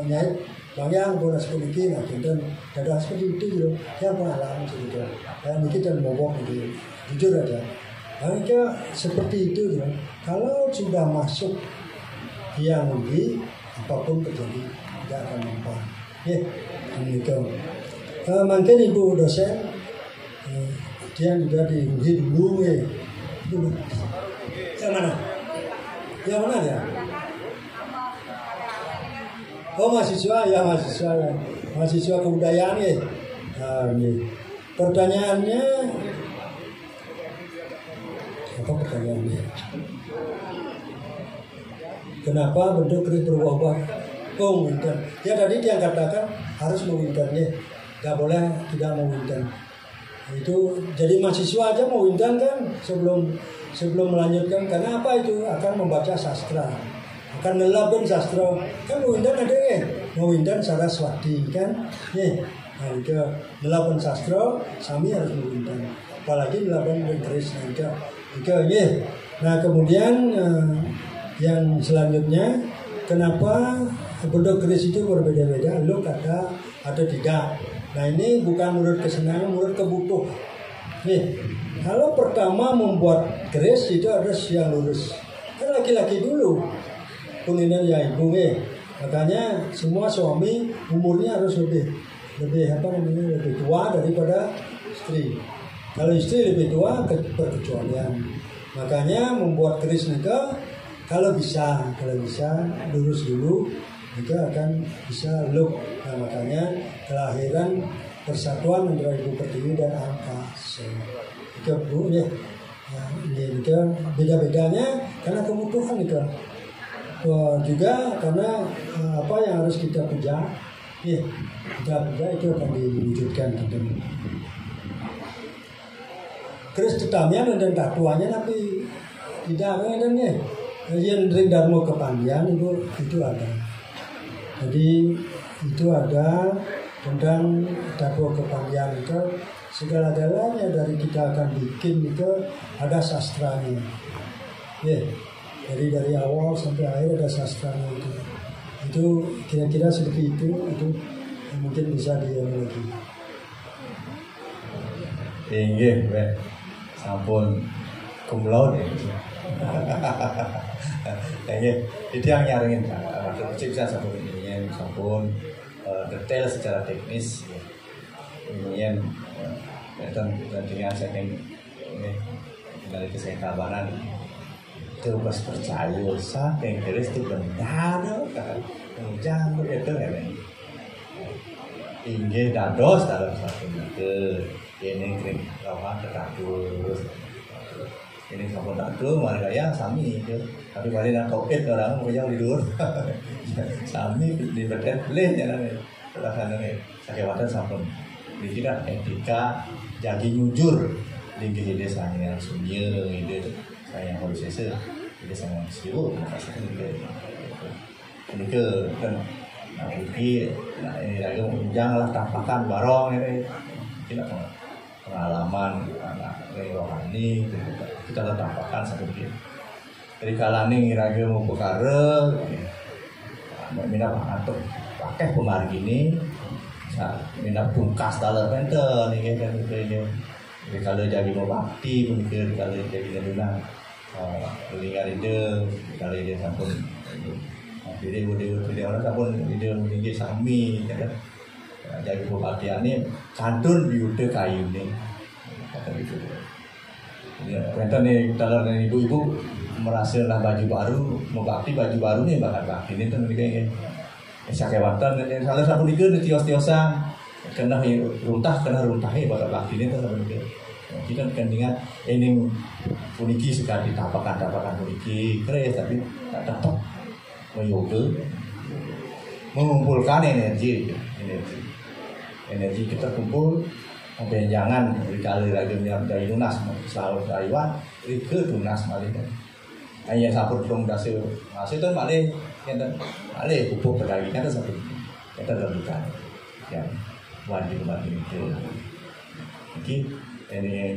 nyait. Banyak bonus kuliki. Nah kita ada seperti itu juga. Yang pengalaman seperti itu. Dan kita membobok itu. Jujur aja. Nah seperti itu juga. Kalau sudah masuk yang lebih, apapun terjadi tidak akan mempan. Demikian. Mungkin ibu dosen dia juga diuji dulu dulu. Yang mana dia? Oh mahasiswa kebudayaan ya. Pertanyaannya apa pertanyaannya? Kenapa bentuk keris berubah-ubah? Oh winter. Ya tadi dia katakan harus mewinternya. Gak boleh tidak mau winter. Itu jadi mahasiswa aja mau winter kan sebelum melanjutkan karena apa itu akan membaca sastra, akan nelabkan sastra kan mau winter ada mau winter Saraswati kan nah itu nelabkan sastra sami harus mau winter apalagi nelabkan keris nah kemudian yang selanjutnya kenapa bentuk keris itu berbeda-beda lo kata atau tidak. Nah ini bukan menurut kesenangan, menurut kebutuhan. Kalau pertama membuat keris itu harus yang lurus. Kan laki-laki dulu, kemudian ya ibu Makanya semua suami umurnya harus lebih tua daripada istri. Kalau istri lebih tua perkecualian. Makanya membuat keris nikah kalau bisa lurus dulu. Juga akan bisa look. Nah, makanya kelahiran persatuan antara Ibu Pertiwi dan Angkasa. Itu Bu ya. Ini beda-bedanya karena kebutuhan itu. Juga karena apa yang harus kita puja. Kita puja itu akan diwujudkan tentunya. keris tetamian dan tatuannya tapi tidak ada nih. Yang ring Dharma Kepandian itu ada. Jadi itu ada tentang Dharma Kepandian itu segala-galanya dari kita akan bikin itu ada sastranya. Ya, dari awal sampai akhir ada sastranya itu. Itu kira-kira seperti itu mungkin bisa diambil lagi. Inggih, sampun cum laude. Inggih, itu yang nyaringin bisa sampun ingin sampun detail secara teknis ingin dengan saking dari kesehatan terus percaya saking terus itu benar jangan begitu ya. Inggih dados dalam satu ini kering lawan terus ini sampun dados mari kaya sami itu tapi balik nang covid orang punya tidur sami di bedet boleh jalan pelaksanaannya sakewatan sampun dikira etika jadi jujur di desanya sunyi ide saya proses ide sama siu ini ke kan ini lagi janganlah tampakan barong ini tidak pengalaman anak rohani kita tampakan seperti dari kalani lagi mau perkara minat atau pakai pemari gini minat pungkas dalam penten ini kan itu kalau jadi mau bakti mungkin kalau jadi nenduna lingar ide kalau ide sampun ide orang sampun ide tinggi sami kan jadi bupati ini kantun biude kayu nih kata itu ya penten nih kalau ibu-ibu merasa lah baju baru mau bakti baju baru nih bakti ini kan kayak sakewatan salah satu dikir di tios-tiosan kena runtah bakal bakti ini kan sebenarnya kita kan ingat ini puniki suka ditapakan puniki keren tapi tak tetap mengumpulkan energi kita kumpul sampai jangan dikali lagi dari lunas selalu Taiwan ke lunas malah hanya satu dong dasar masih itu malah pupuk pedagang itu satu kita lakukan yang wajib itu mungkin ini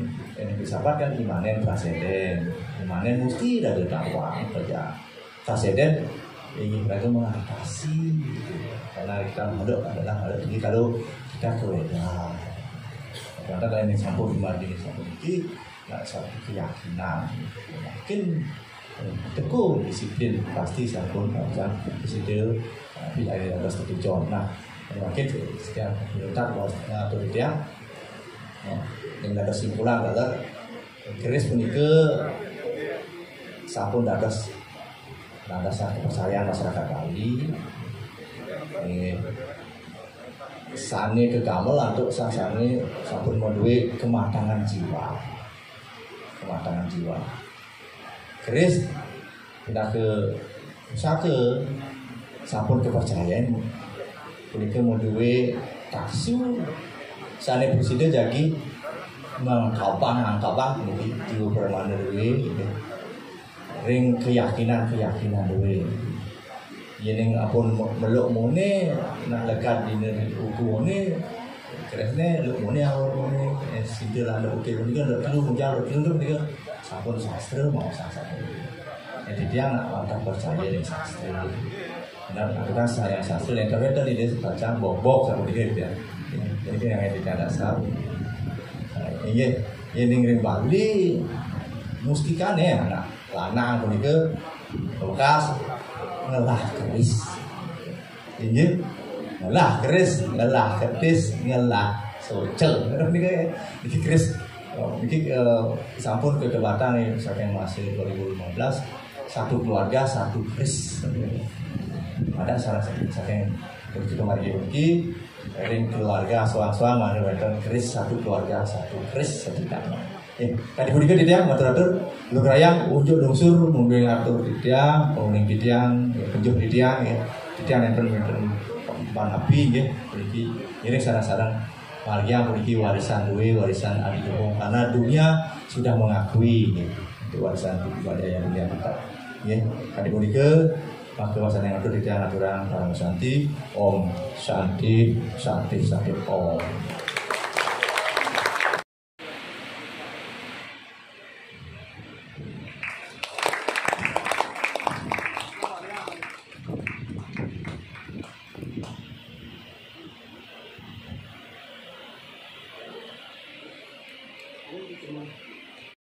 bersahabat kan imanen transenden imanen mesti dari dakwah kerja transenden ingin mereka mengatasi karena kita adalah ini kalau kita keledar karena kalau ini sampul dimari sampul ini nggak satu keyakinan mungkin teguh disiplin pasti sampul macam disiplin tidak ada seperti John nah mungkin setiap minta atau dia dengan ada simpulan adalah keris punika sampun dados landasan kepercayaan masyarakat Bali sane kegamel untuk sasane sampun menduwe kematangan jiwa keris tidak ke usake sampun kepercayaan punika menduwe taksu sane presiden jadi mengkabang di permane dewe ring keyakinan dewe yen apun meluk mone nak lekat dina ukune kresne luk mone awone sidel anda oke punika ndak tahu menjawab itu punika sampun sastra mau sastra jadi dia nak percaya dengan sastra dan kita saya sastra yang ternyata di desa baca bobok seperti itu ya jadi yang tidak dasar ini ring Bali mustikane anak lanang punika bekas ngelah keris ini ngelah keris ngelah ketis ngelah socel ini keris ini sampun kedebatan nih saking masih 2015 satu keluarga satu keris ada salah satu saking begitu mari ini ring keluarga soang-soang mana wonten keris satu keluarga satu keris setidaknya. Tadi punika ditiang matur-matur lu grayang unjuk lungsur mungkin atur ditiang, penguning ditiang, penjuk ditiang ya. Ditiang enten pan api nggih mriki ini sarang-sarang Margia memiliki warisan duwe, warisan adi bohong karena dunia sudah mengakui gitu, untuk warisan budaya dunia kita. Ya, adik mulia, maka wasan yang ada di dalam aturan Parang Santi, Om Santi, Santi, Santi, Om. Teman.